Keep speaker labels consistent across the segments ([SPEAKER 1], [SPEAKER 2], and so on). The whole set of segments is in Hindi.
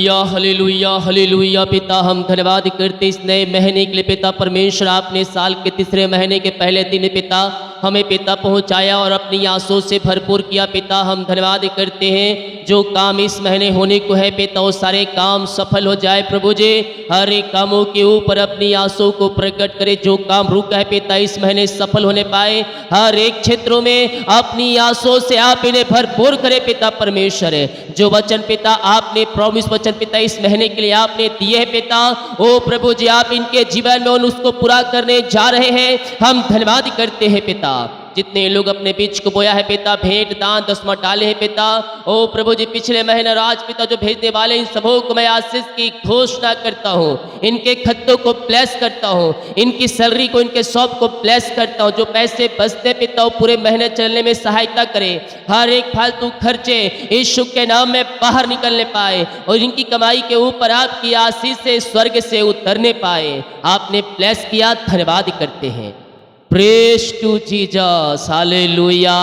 [SPEAKER 1] Hallelujah hallelujah hallelujah. पिता हम धन्यवाद करते इस नए महीने के लिए पिता परमेश्वर, आपने साल के तीसरे महीने के पहले दिन पिता हमें पिता पहुंचाया और अपनी आंसू से भरपूर किया। पिता हम धन्यवाद करते हैं, जो काम इस महीने होने को है पिता वो सारे काम सफल हो जाए प्रभु जी। हर एक कामों के ऊपर अपनी आंसू को प्रकट करे, जो काम रुका है पिता इस महीने सफल होने पाए। हर एक क्षेत्रों में अपनी आंसू से आप इन्हें भरपूर करे पिता परमेश्वर। जो वचन पिता आपने प्रॉमिस वचन पिता इस महीने के लिए आपने दिए हैं पिता, ओ प्रभु जी आप इनके जीवन में उसको पूरा करने जा रहे हैं। हम धन्यवाद करते हैं पिता, जितने लोग अपने बीच को बोया है पिता, भेंट दान दसवां डाले हैं पिता, ओ प्रभु जी पिछले महीने राज पिता जो भेजने वाले इन सबों को मैं आशीष की घोषणा करता हूँ। इनके खत्तों को ब्लेस करता हूँ, इनकी सैलरी को इनके शॉप को ब्लेस करता हूँ। जो पैसे बचते पिता वो पूरे महीने चलने में सहायता करे। हर एक फालतू खर्चे यीशु के नाम में बाहर निकलने पाए और इनकी कमाई के ऊपर आपकी आशीष से स्वर्ग से उतरने पाए। आपने ब्लेस किया, धन्यवाद करते हैं। Praise to Jesus, hallelujah.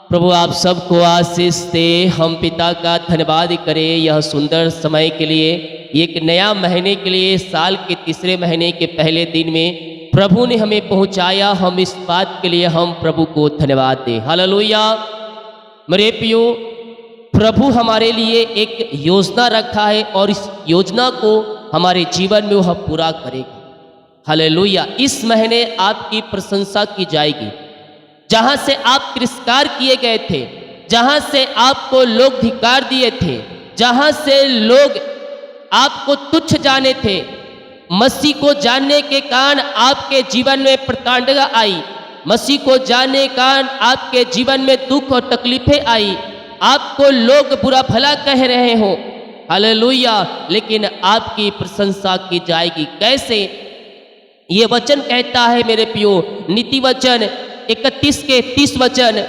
[SPEAKER 1] प्रभु आप सबको आशीष दे। हम पिता का धन्यवाद करें यह सुंदर समय के लिए, एक नया महीने के लिए, साल के तीसरे महीने के पहले दिन में प्रभु ने हमें पहुंचाया। हम इस बात के लिए हम प्रभु को धन्यवाद दें। हालेलुया। मेरे प्रियो, प्रभु हमारे लिए एक योजना रखा है और इस योजना को हमारे जीवन में वह पूरा करेगा। हालेलुया। इस महीने आपकी प्रशंसा की जाएगी। जहां से आप तिरस्कार किए गए थे, जहां से आपको लोग धिक्कार दिए थे, जहां से लोग आपको तुच्छ जाने थे, मसीह को जानने के कारण आपके जीवन में प्रताड़ना आई, मसीह को जानने के कारण आपके जीवन में दुख और तकलीफें आई, आपको लोग बुरा भला कह रहे हो। हालेलुया। लेकिन आपकी प्रशंसा की जाएगी। कैसे? ये वचन कहता है मेरे प्रियो, नीति वचन 31 के 30 वचन,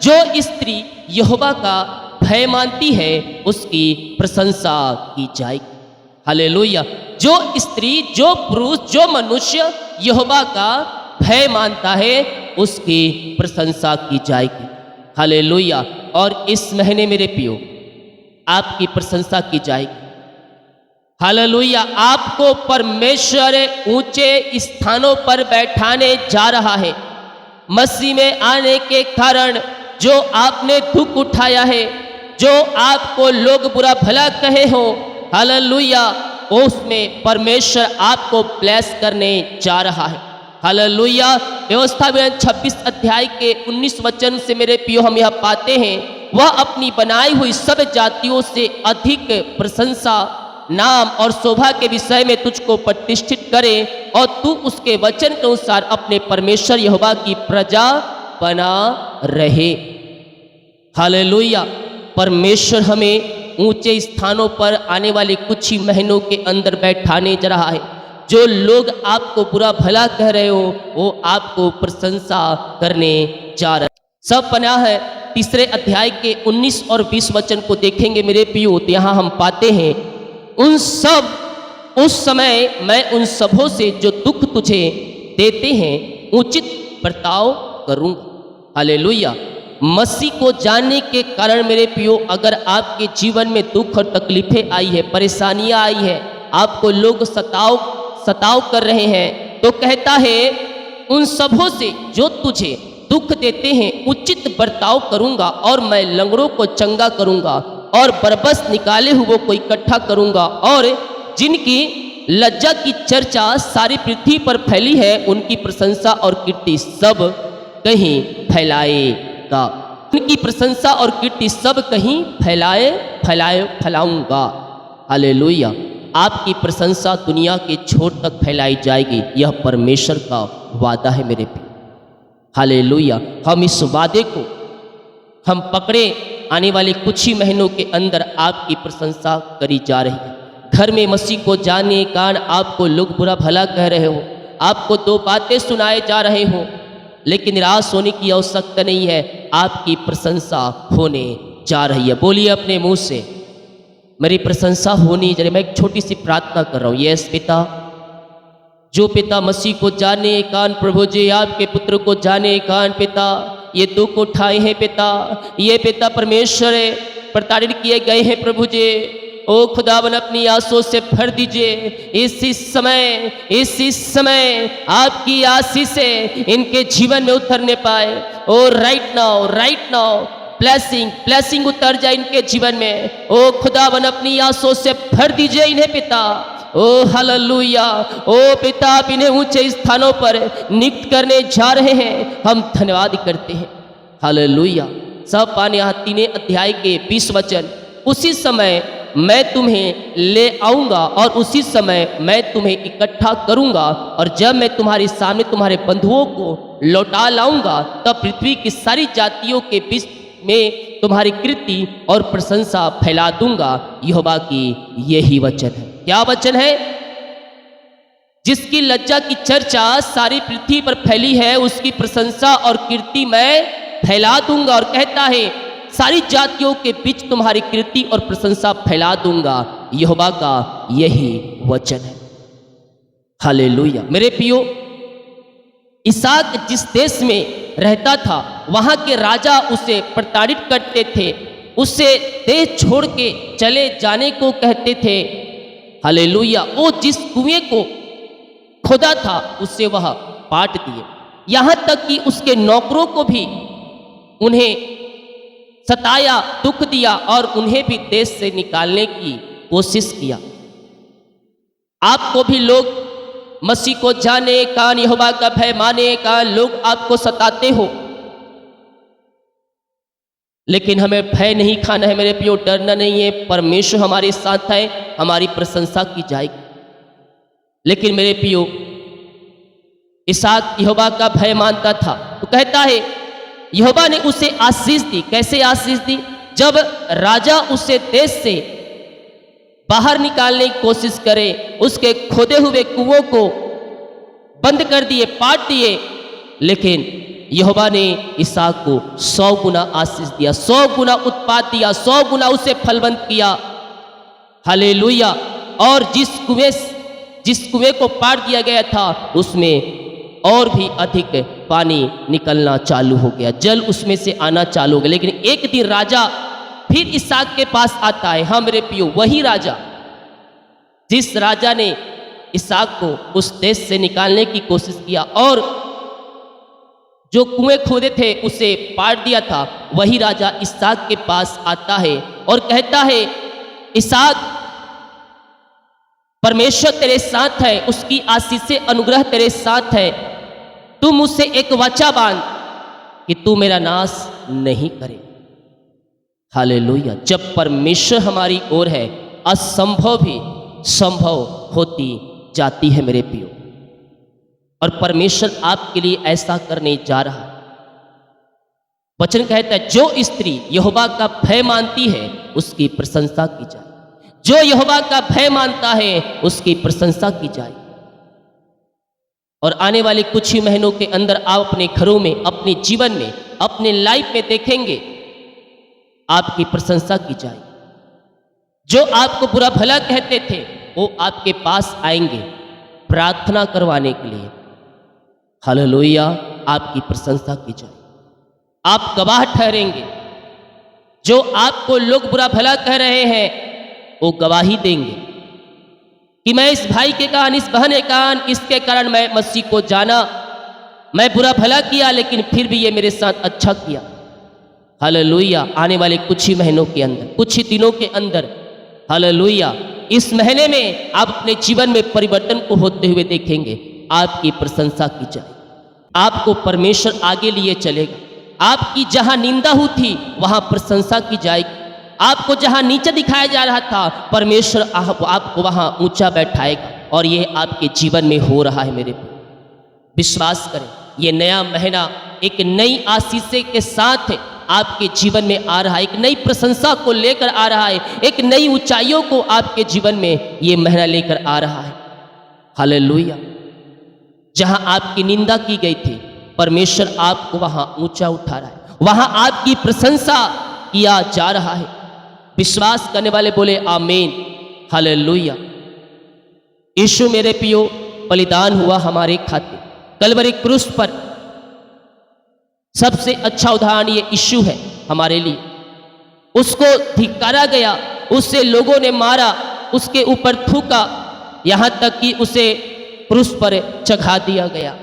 [SPEAKER 1] जो स्त्री यहोवा का भय मानती है उसकी प्रशंसा की जाएगी। हालेलुया। जो स्त्री, जो पुरुष, जो मनुष्य यहोवा का भय मानता है उसकी प्रशंसा की जाएगी। हालेलुया। और इस महीने मेरे प्रियो आपकी प्रशंसा की जाएगी। हालेलुया। आपको परमेश्वर ऊंचे स्थानों पर बैठाने जा रहा है। मसीह में आने के कारण जो आपने दुख उठाया है, जो आपको लोग बुरा भला कहे हो, हालेलुया, उसमें परमेश्वर आपको ब्लेस करने जा रहा है। हालेलुया। व्यवस्था में 26 अध्याय के 19 वचन से मेरे प्रियो हम यह पाते हैं, वह अपनी बनाई हुई सब जातियों से अधिक प्रशंसा, नाम और शोभा के विषय में तुझको प्रतिष्ठित करे और तू उसके वचन के अनुसार अपने परमेश्वर यहोवा की प्रजा बना रहे। हालेलुया। परमेश्वर हमें ऊंचे स्थानों पर आने वाले कुछ ही महीनों के अंदर बैठाने जा रहा है। जो लोग आपको बुरा भला कह रहे हो वो आपको प्रशंसा करने जा रहे हैं। सब पनाह है तीसरे अध्याय के 19 और 20 वचन को देखेंगे मेरे प्रियो, तो यहाँ हम पाते हैं, उस समय मैं उन सबों से जो दुख तुझे देते हैं उचित बर्ताव करूंगा। हालेलुया। मसीह को जानने के कारण मेरे प्रियो, अगर आपके जीवन में दुख और तकलीफें आई है, परेशानियां आई है, आपको लोग सताव कर रहे हैं, तो कहता है उन सबों से जो तुझे दुख देते हैं उचित बर्ताव करूंगा और मैं लंगड़ों को चंगा करूंगा और बरबस निकाले हुए को इकट्ठा करूंगा और जिनकी लज्जा की चर्चा सारी पृथ्वी पर फैली है उनकी प्रशंसा और कीर्ति सब कहीं फैलाएगा। उनकी प्रशंसा और कीर्ति सब कहीं फैलाऊंगा। हालेलुया। आपकी प्रशंसा दुनिया के छोर तक फैलाई जाएगी। यह परमेश्वर का वादा है मेरे प्रिय। हालेलुया। हम इस वादे को हम पकड़े, आने वाले कुछ ही महीनों के अंदर आपकी प्रशंसा करी जा रही है। घर में मसीह को जानने के कारण आपको लोग बुरा भला कह रहे हो, आपको दो बातें सुनाए जा रहे हो, लेकिन निराश होने की आवश्यकता नहीं है। आपकी प्रशंसा होने जा रही है। बोलिए अपने मुंह से, मेरी प्रशंसा होनी चाहिए। मैं एक छोटी सी प्रार्थना कर रहा हूँ। यस पिता, जो पिता मसीह को जाने के कारण, प्रभु जी आपके पुत्र को जाने के कारण पिता ये दुख उठाए हैं पिता, ये पिता परमेश्वर प्रताड़ित किए गए हैं प्रभु जी, ओ खुदावन अपनी आंसू से भर दीजिए। इसी समय आपकी आशीष से इनके जीवन में उतरने पाए। ओ राइट नाउ ब्लेसिंग उतर जाए इनके जीवन में। ओ खुदावन अपनी आंसू से भर दीजिए इन्हें पिता। ओ हालेलुया। ओ पिता, आप इन्हें ऊंचे स्थानों पर नियुक्त करने जा रहे हैं, हम धन्यवाद करते हैं। हालेलुया। सब पाने यहाँ 3 अध्याय के 20 वचन, उसी समय मैं तुम्हें ले आऊँगा और उसी समय मैं तुम्हें इकट्ठा करूँगा, और जब मैं तुम्हारे सामने तुम्हारे बंधुओं को लौटा लाऊँगा, तब पृथ्वी की सारी जातियों के बीच में तुम्हारी कीर्ति और प्रशंसा फैला दूंगा। यहोवा की यही वचन है। क्या वचन है? जिसकी लज्जा की चर्चा सारी पृथ्वी पर फैली है, उसकी प्रशंसा और कीर्ति मैं फैला दूंगा। और कहता है सारी जातियों के बीच तुम्हारी कीर्ति और प्रशंसा फैला दूंगा। यहोवा का यही वचन है। हालेलुया। मेरे प्रियो, इसहाक जिस देश में रहता था, वहां के राजा उसे प्रताड़ित करते थे, उसे देश छोड़ के चले जाने को कहते थे। हालेलुया। वो जिस कुएं को खोदा था उसे वह पाट दिए, यहां तक कि उसके नौकरों को भी उन्हें सताया, दुख दिया और उन्हें भी देश से निकालने की कोशिश किया। आपको भी लोग मसीह को जाने का, यहोवा का भय माने का लोग आपको सताते हो, लेकिन हमें भय नहीं खाना है मेरे प्रियो, डरना नहीं है। परमेश्वर हमारे साथ है, हमारी प्रशंसा की जाएगी। लेकिन मेरे प्रियो, इसहाक यहोवा का भय मानता था, तो कहता है यहोवा ने उसे आशीष दी। कैसे आशीष दी? जब राजा उसे देश से बाहर निकालने की कोशिश करे, उसके खोदे हुए कुओं को बंद कर दिए, पाट दिए, लेकिन यहोवा ने इसहाक को 100 गुना आशीष दिया, 100 गुना उत्पाद दिया, 100 गुना उसे फलवंत किया। हालेलुया। और जिस कुएं को पाट दिया गया था, उसमें और भी अधिक पानी निकलना चालू हो गया, जल उसमें से आना चालू हो गया। लेकिन एक दिन राजा फिर इसहाक के पास आता है। हाँ मेरे प्रियो, वही राजा जिस राजा ने इसहाक को उस देश से निकालने की कोशिश किया और जो कुएं खोदे थे उसे पाट दिया था, वही राजा इसहाक के पास आता है और कहता है इसहाक, परमेश्वर तेरे साथ है, उसकी आशीष से अनुग्रह तेरे साथ है, तू मुझसे एक वाचा बांध कि तू मेरा नाश नहीं करे। हालेलुया। जब परमेश्वर हमारी ओर है, असंभव भी संभव होती जाती है मेरे प्रियो, और परमेश्वर आपके लिए ऐसा करने जा रहा है। वचन कहता है जो स्त्री यहोवा का भय मानती है उसकी प्रशंसा की जाए, जो यहोवा का भय मानता है उसकी प्रशंसा की जाए। और आने वाले कुछ ही महीनों के अंदर आप अपने घरों में, अपने जीवन में, अपने लाइफ में देखेंगे आपकी प्रशंसा की जाए। जो आपको बुरा भला कहते थे वो आपके पास आएंगे प्रार्थना करवाने के लिए। हालेलुया। आपकी प्रशंसा की जाए, आप गवाह ठहरेंगे। जो आपको लोग बुरा भला कह रहे हैं वो गवाही देंगे कि मैं इस भाई के कारण, इस बहन के कारण, इसके कारण मैं मसीह को जाना, मैं बुरा भला किया लेकिन फिर भी ये मेरे साथ अच्छा किया। हालेलुया। आने वाले कुछ ही महीनों के अंदर, कुछ ही दिनों के अंदर, हालेलुया, इस महीने में आप अपने जीवन में परिवर्तन को होते हुए देखेंगे। आपकी प्रशंसा की जाए, आपको परमेश्वर आगे लिए चलेगा। आपकी जहां निंदा हुई थी वहां प्रशंसा की जाएगी। आपको जहां नीचे दिखाया जा रहा था, परमेश्वर आपको वहां ऊंचा बैठाएगा। और ये आपके जीवन में हो रहा है मेरे प्रिय। विश्वास करें, ये नया महीना एक नई आशीष के साथ आपके जीवन में आ रहा है, एक नई प्रशंसा को लेकर आ रहा है, एक नई ऊंचाइयों को आपके जीवन में ये महीना लेकर आ रहा है। हालेलुया। जहां आपकी निंदा की गई थी, परमेश्वर आपको वहां ऊंचा उठा रहा है, वहां आपकी प्रशंसा किया जा रहा है। विश्वास करने वाले बोले आमीन। हालेलुया। यीशु मेरे प्रियो बलिदान हुआ हमारे खातिर कलवरी क्रूस पर। सबसे अच्छा उदाहरण ये यीशु है हमारे लिए। उसको धिक्कारा गया, उसे लोगों ने मारा, उसके ऊपर थूका, यहां तक कि उसे क्रूस पर चढ़ा दिया गया।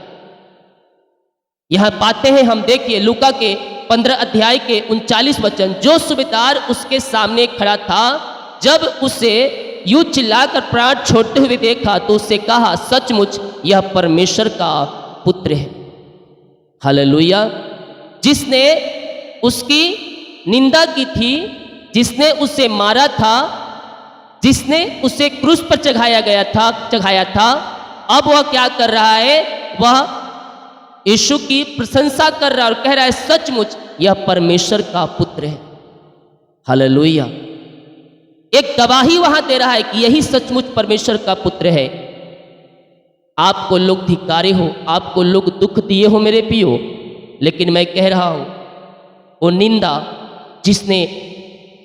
[SPEAKER 1] यहां पाते हैं हम, देखिए लूका के 15 अध्याय के 39 वचन, जो सूबेदार उसके सामने खड़ा था, जब उसे यूं चिल्लाकर प्राण छोड़ते हुए देखा तो उससे कहा, सचमुच यह परमेश्वर का पुत्र है। हालेलुया। जिसने उसकी निंदा की थी, जिसने उसे मारा था, जिसने उसे क्रूस पर चढ़ाया था, अब वह क्या कर रहा है? वह यीशु की प्रशंसा कर रहा है और कह रहा है, सचमुच यह परमेश्वर का पुत्र है। हालेलुया। एक गवाही वहां दे रहा है कि यही सचमुच परमेश्वर का पुत्र है। आपको लोग धिक्कारे हो, आपको लोग दुख दिए हो मेरे पियो, लेकिन मैं कह रहा हूं, वो निंदा जिसने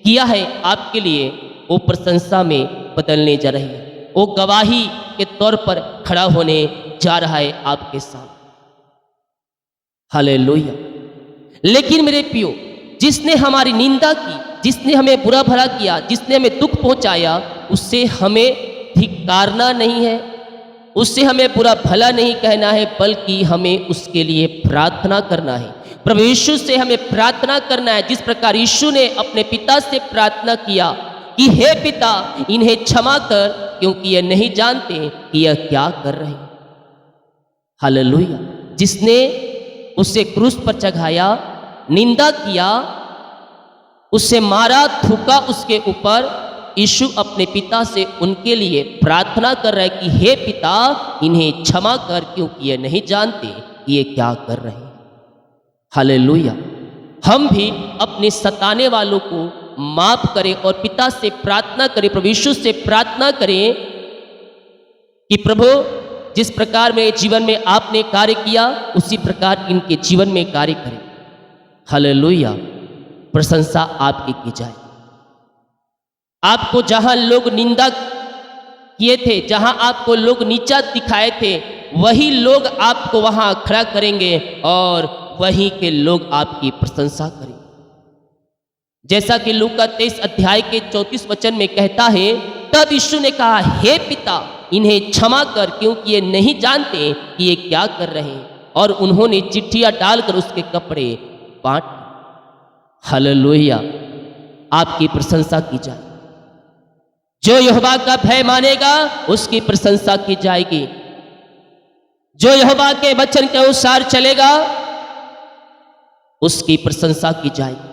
[SPEAKER 1] किया है आपके लिए, वो प्रशंसा में बदलने जा रही है। वो गवाही के तौर पर खड़ा होने जा रहा है आपके साथ। हालेलुया। लेकिन मेरे पियो, जिसने हमारी निंदा की, जिसने हमें बुरा भला किया, जिसने हमें दुख पहुंचाया, उससे हमें धिक्कारना नहीं है, उससे हमें बुरा भला नहीं कहना है, बल्कि हमें उसके लिए प्रार्थना करना है। प्रभु यीशु से हमें प्रार्थना करना है, जिस प्रकार यीशु ने अपने पिता से प्रार्थना किया कि हे पिता, इन्हें क्षमा कर, क्योंकि ये नहीं जानते कि यह क्या कर रहे हैं। हालेलुया। जिसने उसे क्रूस पर चढ़ाया, निंदा किया, उसे मारा, थूका उसके ऊपर, यीशु अपने पिता से उनके लिए प्रार्थना कर रहा है कि हे पिता, इन्हें क्षमा कर, क्योंकि ये नहीं जानते कि ये क्या कर रहे हैं। हालेलुया। हम भी अपने सताने वालों को माफ करें और पिता से प्रार्थना करें, प्रभु यीशु से प्रार्थना करें कि प्रभु, जिस प्रकार मेरे जीवन में आपने कार्य किया, उसी प्रकार इनके जीवन में कार्य करें। हालेलुया। प्रशंसा आपकी की जाए। आपको जहां लोग निंदा किए थे, जहां आपको लोग नीचा दिखाए थे, वही लोग आपको वहां खड़ा करेंगे और वहीं के लोग आपकी प्रशंसा करेंगे। जैसा कि लूका 23 अध्याय के 34 वचन में कहता है, तब यीशु ने कहा, हे पिता, इन्हें क्षमा कर, क्योंकि ये नहीं जानते कि ये क्या कर रहे हैं। और उन्होंने चिट्ठियां डालकर उसके कपड़े बांट। हालेलुया। आपकी प्रशंसा की जाए। जो यहोवा का भय मानेगा, उसकी प्रशंसा की जाएगी। जो यहोवा के वचन के अनुसार चलेगा, उसकी प्रशंसा की जाएगी।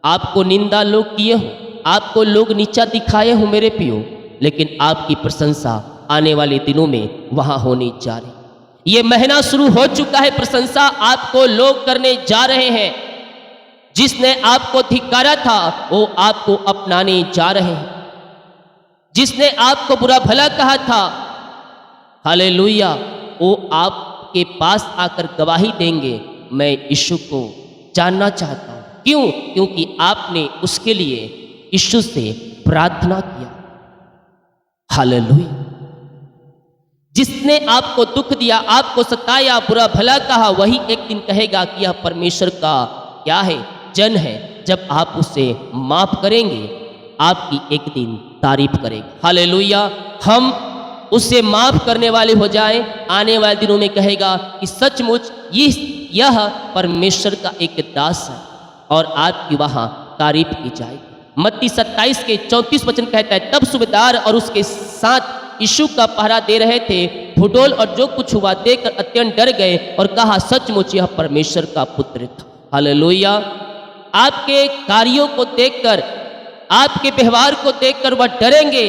[SPEAKER 1] आपको निंदा लोग किए हो, आपको लोग नीचा दिखाए हो मेरे पियो, लेकिन आपकी प्रशंसा आने वाले दिनों में वहां होनी जा रही। ये महीना शुरू हो चुका है, प्रशंसा आपको लोग करने जा रहे हैं। जिसने आपको धिक्कारा था, वो आपको अपनाने जा रहे हैं। जिसने आपको बुरा भला कहा था, हालेलुया, वो आपके पास आकर गवाही देंगे, मैं यीशु को जानना चाहता हूं। क्यों? क्योंकि आपने उसके लिए यीशु से प्रार्थना किया। हालेलुया। जिसने आपको दुख दिया, आपको सताया, बुरा भला कहा, वही एक दिन कहेगा कि यह परमेश्वर का क्या है, जन है। जब आप उसे माफ करेंगे, आपकी एक दिन तारीफ करेगा। हालेलुया। हम उसे माफ करने वाले हो जाएं, आने वाले दिनों में कहेगा कि सचमुच यह परमेश्वर का एक दास है, और आपकी वहां तारीफ की जाएगी। मत्ती 27 के 34 वचन कहता है, तब सूबेदार और उसके साथ यीशु का पहरा दे रहे थे, भूडोल और जो कुछ हुआ देखकर अत्यंत डर गए और कहा, सचमुच यह परमेश्वर का पुत्र था। हालेलुया। आपके कार्यों को देखकर, आपके व्यवहार को देखकर वह डरेंगे।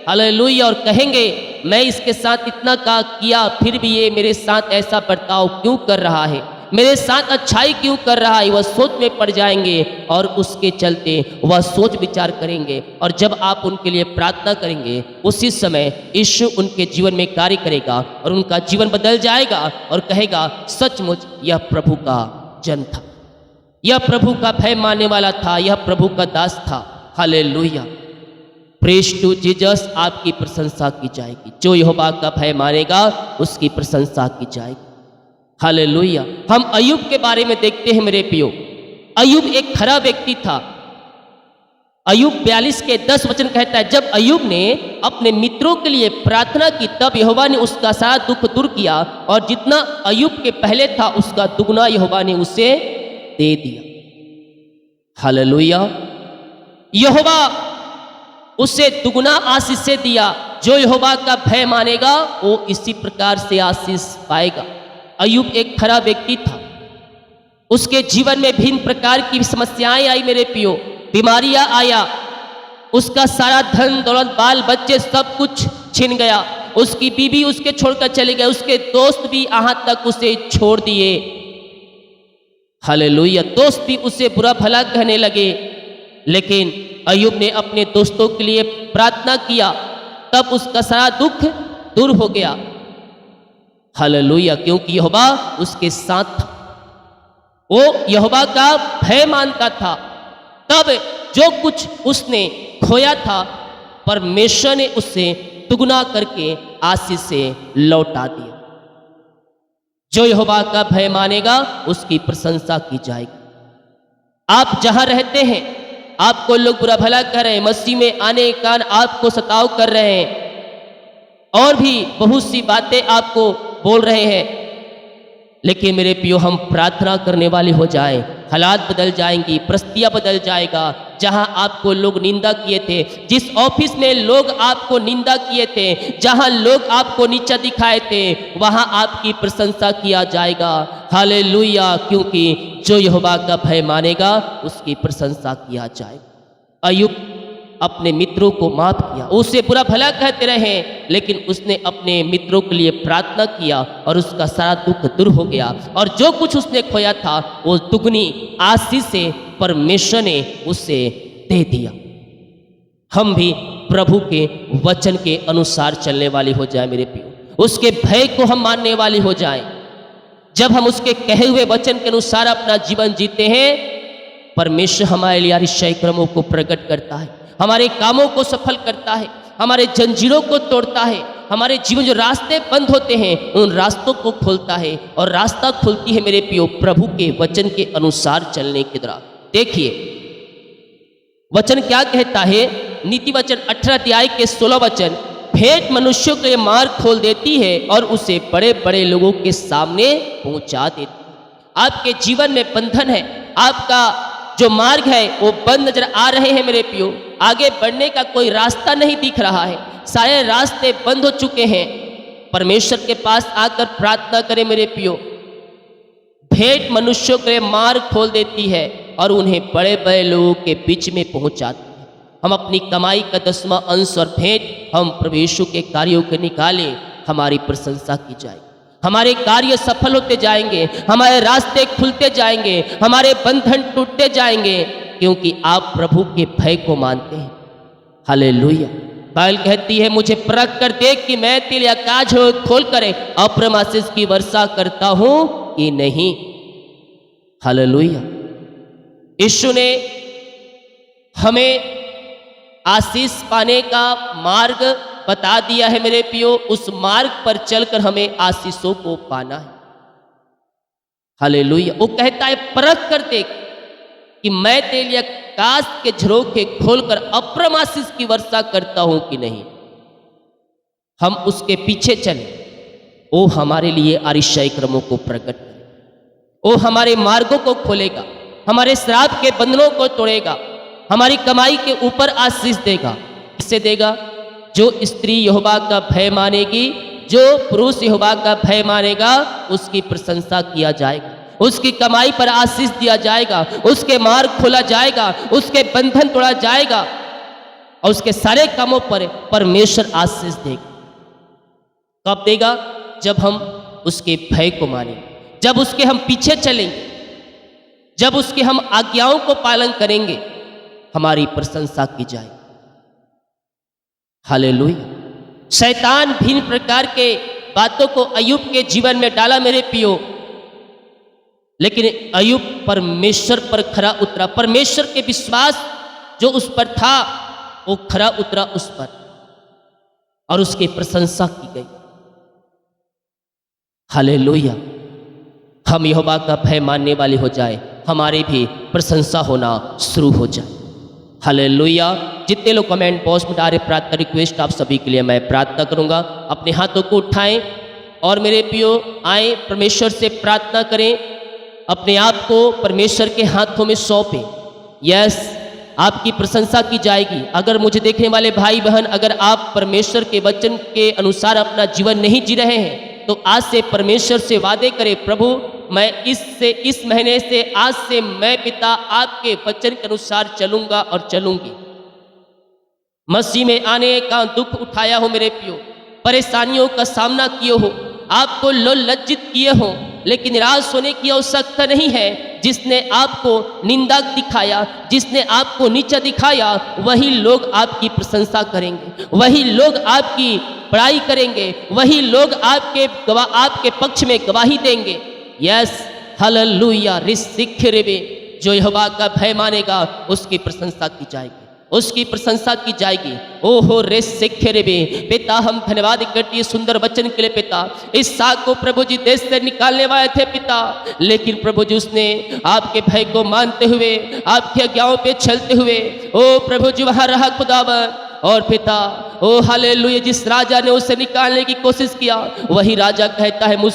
[SPEAKER 1] हालेलुया। और कहेंगे, मैं इसके साथ इतना का किया, फिर भी ये मेरे साथ ऐसा बर्ताव क्यों कर रहा है, मेरे साथ अच्छाई क्यों कर रहा है। वह सोच में पड़ जाएंगे और उसके चलते वह सोच विचार करेंगे। और जब आप उनके लिए प्रार्थना करेंगे, उसी समय यीशु उनके जीवन में कार्य करेगा और उनका जीवन बदल जाएगा और कहेगा, सचमुच यह प्रभु का जन था, यह प्रभु का भय मानने वाला था, यह प्रभु का दास था। हालेलुया। Praise to Jesus. आपकी प्रशंसा की जाएगी। जो यहोवा का भय मानेगा, उसकी प्रशंसा की जाएगी। हालेलुया। हम अय्यूब के बारे में देखते हैं मेरे पियो। अय्यूब एक खरा व्यक्ति था। अय्यूब 42 के 10 वचन कहता है, जब अय्यूब ने अपने मित्रों के लिए प्रार्थना की तब यहोवा ने उसका सारा दुख दूर किया और जितना अय्यूब के पहले था उसका दुगना यहोवा ने उसे दे दिया। हालेलुया। यहोवा उसे दुगना आशीष से दिया। जो यहोवा का भय मानेगा वो इसी प्रकार से आशीष पाएगा। अय्यूब एक खरा व्यक्ति था। उसके जीवन में भिन्न प्रकार की समस्याएं आई मेरे पियो, बीमारियां आया, उसका सारा धन दौलत बाल बच्चे सब कुछ छिन गया, उसकी बीवी उसके छोड़कर चले गए, उसके दोस्त भी यहाँ तक उसे छोड़ दिए। हालेलुया। दोस्त भी उसे बुरा भला कहने लगे, लेकिन अय्यूब ने अपने दोस्तों के लिए प्रार्थना किया तब उसका सारा दुख दूर हो गया। हालेलुया। क्योंकि यहोवा उसके साथ था, वो यहोवा का भय मानता था। तब जो कुछ उसने खोया था परमेश्वर ने उससे दुगना करके आशीष से लौटा दिया। जो यहोवा का भय मानेगा उसकी प्रशंसा की जाएगी। आप जहां रहते हैं आपको लोग बुरा भला कर रहे हैं, मसीह में आने के कारण आपको सताव कर रहे हैं और भी बहुत सी बातें आपको बोल रहे हैं, लेकिन मेरे पियो हम प्रार्थना करने वाले हो जाएं, हालात बदल जाएंगी, परिस्थितियां बदल जाएगा। जहां आपको लोग निंदा किए थे, जिस ऑफिस में लोग आपको निंदा किए थे, जहां लोग आपको नीचा दिखाए थे, वहां आपकी प्रशंसा किया जाएगा। हालेलुया। क्योंकि जो यहोवा का भय मानेगा उसकी प्रशंसा किया जाएगा। अय्यूब अपने मित्रों को माफ किया, उसे बुरा भला कहते रहे, लेकिन उसने अपने मित्रों के लिए प्रार्थना किया और उसका सारा दुख दूर हो गया और जो कुछ उसने खोया था वो दुगनी आशीष से परमेश्वर ने उसे दे दिया। हम भी प्रभु के वचन के अनुसार चलने वाले हो जाए मेरे प्रियो, उसके भय को हम मानने वाले हो जाए। जब हम उसके कहे हुए वचन के अनुसार अपना जीवन जीते हैं, परमेश्वर हमारे लिए अतिशय क्रमों को प्रकट करता है, हमारे कामों को सफल करता है, हमारे जंजीरों को तोड़ता है, हमारे जीवन जो रास्ते बंद होते हैं उन रास्तों को खोलता है और रास्ता खुलती है मेरे प्रियो प्रभु के वचन के अनुसार चलने के द्वारा। देखिए वचन क्या कहता है, नीति वचन 18 अध्याय के 16 वचन, भेंट मनुष्यों के लिए मार्ग खोल देती है और उसे बड़े बड़े लोगों के सामने पहुंचा देती है। आपके जीवन में बंधन है, आपका जो मार्ग है वो बंद नजर आ रहे हैं मेरे पियो, आगे बढ़ने का कोई रास्ता नहीं दिख रहा है, सारे रास्ते बंद हो चुके हैं। परमेश्वर के पास आकर प्रार्थना करें मेरे पियो। भेंट मनुष्यों के मार्ग खोल देती है और उन्हें बड़े बड़े लोगों के बीच में पहुंचाती है। हम अपनी कमाई का 10वां अंश और भेंट हम प्रभु यीशु के कार्यों को निकालें, हमारी प्रशंसा की जाए, हमारे कार्य सफल होते जाएंगे, हमारे रास्ते खुलते जाएंगे, हमारे बंधन टूटते जाएंगे, क्योंकि आप प्रभु के भय को मानते हैं। हालेलुया। बाइबल कहती है, मुझे परख कर देख कि मैं तेरे आकाश खोल कर अप्रम आशीष की वर्षा करता हूं कि नहीं। हालेलुया। यीशु ने हमें आशीष पाने का मार्ग बता दिया है मेरे पियो, उस मार्ग पर चलकर हमें आशीषों को पाना है। हालेलुया। वो कहता है परख कर देख कि मैं तेरे लिए आकाश के झरोखे खोलकर अप्रम आशीष की वर्षा करता हूं कि नहीं। हम उसके पीछे चले, वो हमारे लिए अतिशय क्रमों को प्रकट करे, वो हमारे मार्गों को खोलेगा, हमारे श्राप के बंधनों को तोड़ेगा, हमारी कमाई के ऊपर आशीष देगा। इससे देगा जो स्त्री यहोवा का भय मानेगी, जो पुरुष यहोवा का भय मानेगा उसकी प्रशंसा किया जाएगा, उसकी कमाई पर आशीष दिया जाएगा, उसके मार्ग खोला जाएगा, उसके बंधन तोड़ा जाएगा और उसके सारे कामों पर परमेश्वर आशीष देगा। कब देगा? जब हम उसके भय को मानेंगे, जब उसके हम पीछे चलेंगे, जब उसके हम आज्ञाओं को पालन करेंगे, हमारी प्रशंसा की जाएगी। हालेलुया। शैतान भिन्न प्रकार के बातों को अय्यूब के जीवन में डाला मेरे पियो, लेकिन अय्यूब परमेश्वर पर खरा उतरा। परमेश्वर के विश्वास जो उस पर था वो खरा उतरा उस पर और उसकी प्रशंसा की गई। हालेलुया। हम यहोवा का भय मानने वाले हो जाए, हमारी भी प्रशंसा होना शुरू हो जाए। हालेलुया। जितने लोग कमेंट बॉक्स में डाले प्रार्थना रिक्वेस्ट, आप सभी के लिए मैं प्रार्थना करूंगा। अपने हाथों को उठाएं और मेरे प्रियो आए परमेश्वर से प्रार्थना करें, अपने आप को परमेश्वर के हाथों में सौंपें। यस, आपकी प्रशंसा की जाएगी। अगर मुझे देखने वाले भाई बहन, अगर आप परमेश्वर के वचन के अनुसार अपना जीवन नहीं जी रहे हैं तो आज से परमेश्वर से वादे करें, प्रभु मैं इस महीने से आज से मैं पिता आपके वचन के अनुसार चलूंगा और चलूंगी। मसीह में आने का दुख उठाया हो मेरे प्रियो, परेशानियों का सामना किए हो, आपको लज्जित किए हो, लेकिन निराश होने की आवश्यकता नहीं है। जिसने आपको निंदा दिखाया, जिसने आपको नीचा दिखाया, वही लोग आपकी प्रशंसा करेंगे, वही लोग आपकी बड़ाई करेंगे, वही लोग आपके पक्ष में गवाही देंगे। Yes, hallelujah. रिसिखिरेबे, जो यहोवा का भय मानेगा उसकी प्रशंसा की जाएगी, उसकी प्रशंसा की जाएगी। ओहो रे सिखेरेबे, पिता हम धन्यवाद करते हैं सुंदर वचन के लिए। पिता इस साग को प्रभु जी देश से निकालने वाले थे पिता, लेकिन प्रभु जी उसने आपके भय को मानते हुए, आपकी आज्ञाओं पे चलते हुए, ओ प्रभु जी वहां रहा खुदावन। और पिता ओ हालेलुया, जिस राजा ने उसे निकालने की कोशिश किया, वही राजा कहता है मुझ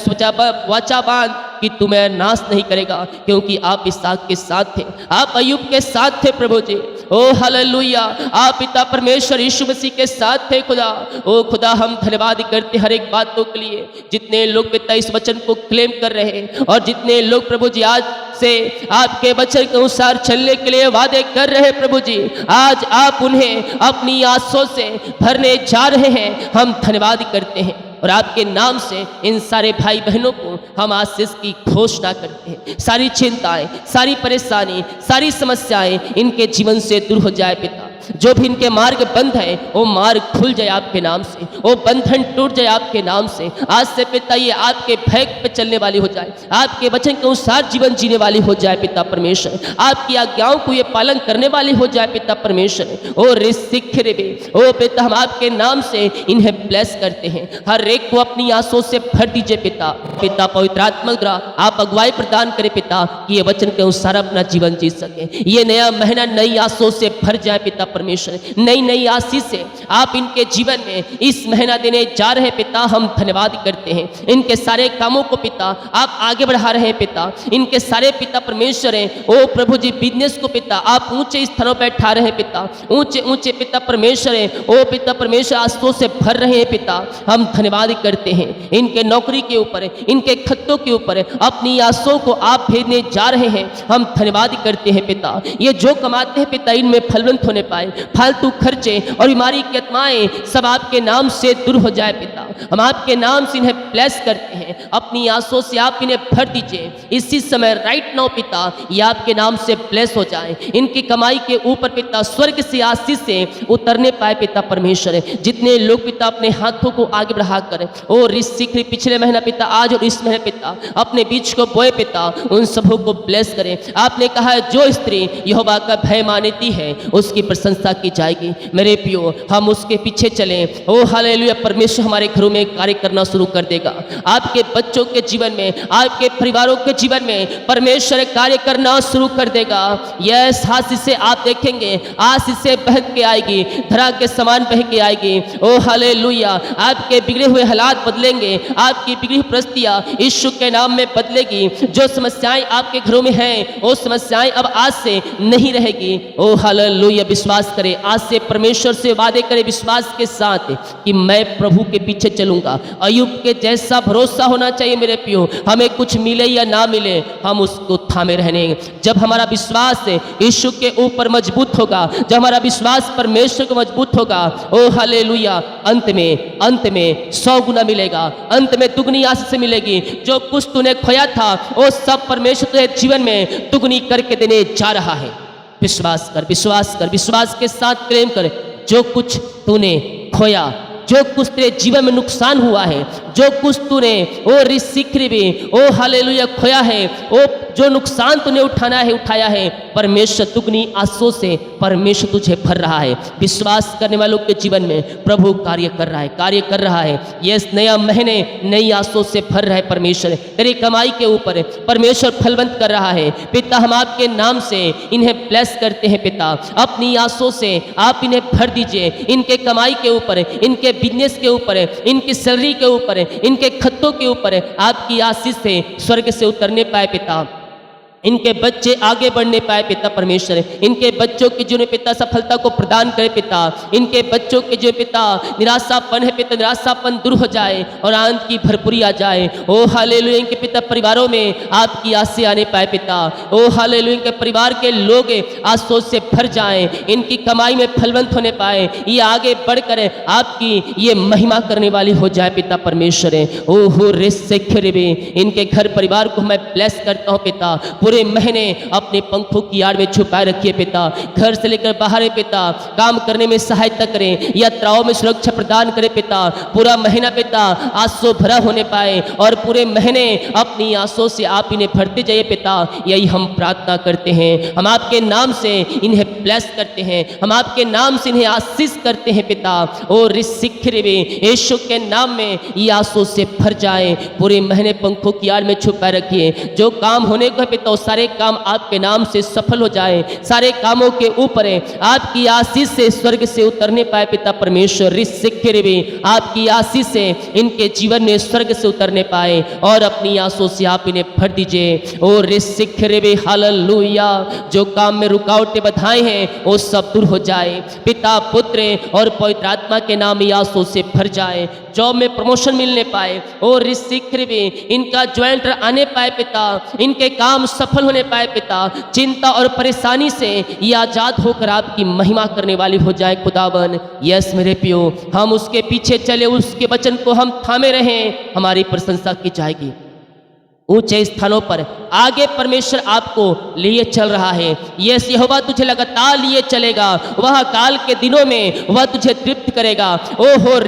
[SPEAKER 1] वाचा बांध कि तुम्हें नाश नहीं करेगा, क्योंकि आप इसहाक के साथ थे, आप अय्यूब के साथ थे प्रभु जी। ओ हालेलुया, आप पिता परमेश्वर यीशु मसीह के साथ थे खुदा। ओ खुदा हम धन्यवाद करते हर एक बातों के लिए। जितने लोग पिता इस वचन को क्लेम कर रहे हैं और जितने लोग प्रभु जी आज से आपके वचन के अनुसार चलने के लिए वादे कर रहे हैं प्रभु जी, आज आप उन्हें अपनी आशीषों से भरने जा रहे हैं। हम धन्यवाद करते हैं और आपके नाम से इन सारे भाई बहनों को हम आशीष की घोषणा करते हैं। सारी चिंताएं, सारी परेशानी, सारी समस्याएं इनके जीवन से दूर हो जाए पिता। जो भी इनके मार्ग बंद है वो मार्ग खुल जाए आपके नाम से, वो बंधन टूट जाए आपके नाम से। आज से पिता ये आपके भय पे चलने वाली हो जाए, आपके वचन के अनुसार जीवन जीने वाली हो जाए पिता परमेश्वर, आपकी आज्ञाओं को ये पालन करने वाली हो जाए पिता परमेश्वर। ओ रिसिखिरेबे, ओ पिता हम आपके नाम से इन्हें ब्लेस करते हैं, हर एक को अपनी आंसुओं से भर दीजिए पिता। पिता पवित्र आत्मा द्वारा आप अगुवाई प्रदान करें पिता, कि ये वचन के अनुसार अपना जीवन जी सके। ये नया महीना नई आंसुओं से भर जाए पिता परमेश्वर, नई नई आशीष से आप इनके जीवन में इस महीना देने जा रहे पिता। हम धन्यवाद करते हैं इनके सारे कामों को पिता आप आगे बढ़ा रहे हैं पिता। इनके सारे पिता परमेश्वर हैं ओ प्रभु जी बिजनेस को पिता आप ऊंचे स्थानों पर बैठा रहे हैं पिता, ऊंचे ऊंचे पिता परमेश्वर हैं ओ पिता परमेश्वर आशीषों से भर रहे हैं पिता। हम धन्यवाद करते हैं इनके नौकरी के ऊपर, इनके खत्तों के ऊपर अपनी आशीषों को आप भेजने जा रहे हैं। हम धन्यवाद करते हैं पिता, ये जो कमाते हैं पिता इनमें फलवंत होने पाए, फालतू खर्चे और बीमारी की आत्माएं सब आपके नाम से दूर हो जाए पिता। हम आपके नाम से इन्हें ब्लेस करते हैं, अपनी आंसुओं से आप इन्हें भर दीजिए इसी समय राइट नाउ पिता। ये आपके नाम से ब्लेस हो जाए, इनकी कमाई के ऊपर पिता स्वर्ग से आशीष से उतरने पाए पिता परमेश्वर। जितने लोग पिता अपने हाथों को आगे बढ़ाकर और इस सीखरी पिछले महीना पिता आज और इस महीने पिता अपने बीच को बोए पिता, उन सबों को ब्लेस करें। आपने कहा है जो स्त्री यहोवा का भय मानती है उसकी प्रशंसा की जाएगी। मेरे प्रियो हम उसके पीछे चलें। ओ हालेलुया, परमेश्वर हमारे घरों में कार्य करना शुरू कर देगा, आपके बच्चों के जीवन में, आपके परिवारों के जीवन में परमेश्वर कार्य करना शुरू कर देगा। यस, आशीष से आप देखेंगे, आशीष से बह के आएगी, धरा के समान बह के आएगी। ओ हालेलुया, आपके बिगड़े हुए हालात बदलेंगे, आपकी बिगड़ी हुई परिस्थितियां यीशु के नाम में बदलेगी। जो समस्याएं आपके घरों में हैं वो समस्याएं अब आज से नहीं रहेगी। ओ हालेलुया, विश्वास करें, आज से परमेश्वर से वादे करें विश्वास के साथ कि मैं प्रभु के पीछे चलूंगा। अय्यूब के जैसा भरोसा होना चाहिए मेरे प्रियो, हमें कुछ मिले या ना मिले हम उसको थामे रहने। जब हमारा विश्वास यीशु के ऊपर मजबूत होगा, जब हमारा विश्वास परमेश्वर को मजबूत होगा, ओ हालेलुया, अंत में 100 गुना मिलेगा, अंत में दुगनी आशीष मिलेगी। जो कुछ तूने खोया था वो सब परमेश्वर तुझे जीवन में दुगनी करके देने जा रहा है। विश्वास कर, विश्वास कर, विश्वास के साथ प्रेम कर। जो कुछ तूने खोया, जो कुछ तेरे जीवन में नुकसान हुआ है, जो कुछ तूने ओ रिसिखरी भी ओ हालेलुया खोया है, ओ जो नुकसान तूने उठाया है, परमेश्वर दुगनी आंसू से परमेश्वर तुझे भर रहा है। विश्वास करने वालों के जीवन में प्रभु कार्य कर रहा है। ये नया महीने नई आंसू से भर रहा है। परमेश्वर तेरी कमाई के ऊपर परमेश्वर फलवंत कर रहा है। पिता, हम आपके नाम से इन्हें ब्लेस करते हैं। पिता, अपनी आंसू से आप इन्हें भर दीजिए, इनके कमाई के ऊपर, इनके बिजनेस के ऊपर, इनकी सैलरी के ऊपर, इनके खत्तों के ऊपर आपकी आशीष से स्वर्ग से उतरने पाए। पिता, इनके बच्चे आगे बढ़ने पाए। पिता परमेश्वर, इनके बच्चों के जीवन में पिता सफलता को प्रदान करे। पिता, इनके बच्चों के जो पिता निराशापन है, पिता निराशापन दूर हो जाए और आनंद की भरपूरी आ जाए। ओ हालेलुया, इनके पिता परिवारों में आपकी आशीष आने पाए। पिता, ओ हालेलुया, इनके परिवार के लोग आशीष से भर जाएं, इनकी कमाई में फलवंत होने पाए, ये आगे बढ़कर आपकी ये महिमा करने वाली हो जाए। पिता परमेश्वर, ओ हो रे, इनके घर परिवार को मैं ब्लेस करता हूँ। पिता, पूरे महीने अपने पंखों की आड़ में छुपाए रखिए। पिता, घर से लेकर बाहर पिता काम करने में सहायता करें, यात्राओं में सुरक्षा प्रदान करें। पिता, पूरा महीना पिता आंसू भरा होने पाए और पूरे महीने अपनी आंसू से आप इन्हें भरते जाइए। पिता, यही हम प्रार्थना करते हैं। हम आपके नाम से इन्हें ब्लेस करते हैं, हम आपके नाम से इन्हें आशीष करते हैं। पिता, और यीशु के नाम में ये आंसू से भर जाए। पूरे महीने पंखों की आड़ में छुपाए रखिए। जो काम होने को है पिता, सारे काम आपके नाम से सफल हो जाए। सारे कामों के ऊपर आपकी आशीष से स्वर्ग से उतरने पाए। पिता परमेश्वर, आपकी आशीष से इनके जीवन में स्वर्ग से उतरने पाए और अपनी आंसू से आप इन्हें भर दीजिए। और हालेलुया, जो काम में रुकावटें बाधाएं हैं वो सब दूर हो जाए। पिता, पुत्र और पवित्र आत्मा के नाम में आंसू से भर जाए। जॉब में प्रमोशन मिलने पाए और इनका ज्वाइंट आने पाए। पिता, इनके काम सफल होने पाए। पिता, चिंता और परेशानी से ये आजाद होकर आपकी महिमा करने वाली हो जाए। खुदावन, यस मेरे पियो, हम उसके पीछे चले, उसके वचन को हम थामे रहें, हमारी प्रशंसा की जाएगी। ऊंचे स्थानों पर आगे परमेश्वर आपको लिए चल रहा है। यस यहोवा तुझे लगातार लिए चलेगा। वह काल के दिनों में वह तुझे तृप्त करेगा। ओहो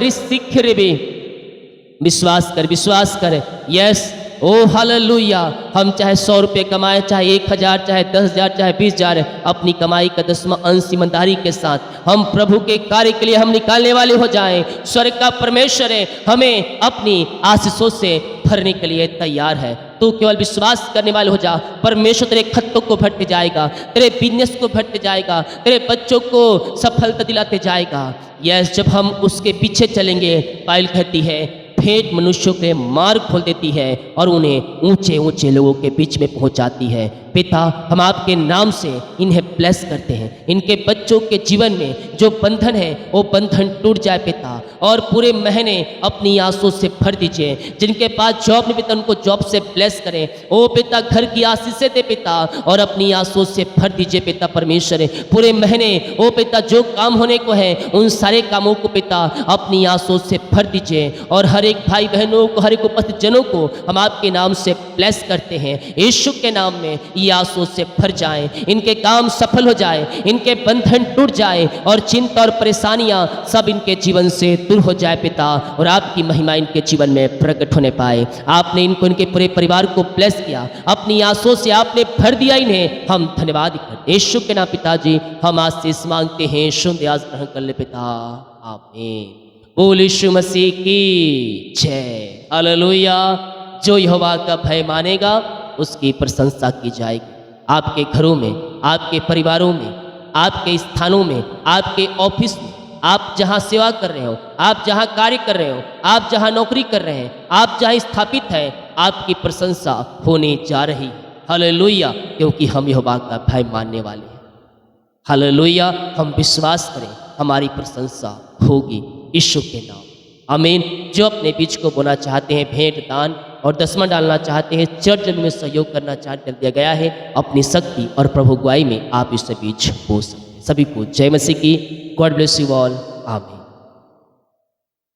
[SPEAKER 1] विश्वास कर। यस, ओ हालेलुया, हम चाहे 100 रुपये कमाएं, चाहे 1000, चाहे 10,000, चाहे 20,000, अपनी कमाई का 10वां अंश ईमानदारी के साथ हम प्रभु के कार्य के लिए हम निकालने वाले हो जाएं। स्वर्ग का परमेश्वर हमें अपनी आशीषों से भरने के लिए तैयार है। तू केवल विश्वास करने वाले हो जा। परमेश्वर तेरे खत्तों को भरते जाएगा, तेरे बिजनेस को भरते जाएगा, तेरे बच्चों को सफलता दिलाते जाएगा। यस, जब हम उसके पीछे चलेंगे, बाइबल कहती है भेंट मनुष्यों के मार्ग खोल देती है और उन्हें ऊंचे ऊंचे लोगों के बीच में पहुंचाती है। पिता, हम आपके नाम से इन्हें ब्लेस करते हैं। इनके बच्चों के जीवन में जो बंधन है वो बंधन टूट जाए। पिता, और पूरे महीने अपनी आंसू से भर दीजिए। जिनके पास जॉब नहीं पिता, उनको जॉब से ब्लेस करें। ओ पिता, घर की आशीष से दे पिता, और अपनी आंसू से भर दीजिए। पिता परमेश्वर, पूरे महीने ओ पिता जो काम होने को है उन सारे कामों को पिता अपनी आंसू से भर दीजिए। और हर एक भाई बहनों को, हर एक उपस्थित जनों को हम आपके नाम से ब्लेस करते हैं। यीशु के नाम में ये आंसू से भर जाएं, इनके काम सफल हो जाए, इनके बंधन टूट जाए और चिंता और परेशानियां सब इनके जीवन से दूर हो जाए। पिता, और आपकी महिमा इनके जीवन में प्रकट होने पाए। आपने इनको, इनके पूरे परिवार को ब्लेस किया, अपनी आंसू से आपने भर दिया इन्हें। हम धन्यवाद करते यीशु के नाम। पिताजी, हम आशीष मांगते हैं, शुद्ध आज ग्रहण कर ले पिता, आमीन। बोल यीशु मसीह की जय। हालेलुया। जो यहोवा का भय मानेगा उसकी प्रशंसा की जाएगी। आपके घरों में, आपके परिवारों में, आपके स्थानों में, आपके ऑफिस में, आप जहां सेवा कर रहे हो, आप जहां कार्य कर रहे हो, आप जहां नौकरी कर रहे हैं, आप जहां स्थापित हैं, आपकी प्रशंसा होने जा रही है। हालेलुया, क्योंकि हम यहोवा का भय मानने वाले हैं। हालेलुया, हम विश्वास करें हमारी प्रशंसा होगी यीशु के नाम। आमीन। जो अपने बीच को बोना चाहते हैं, भेंट दान और दसवां डालना चाहते हैं, चर्च में सहयोग करना चाहते दिया गया है। अपनी शक्ति और प्रभु गुआई में आप इससे बीच हो सकते। सभी को जय मसीह की। God bless you all. आमीन।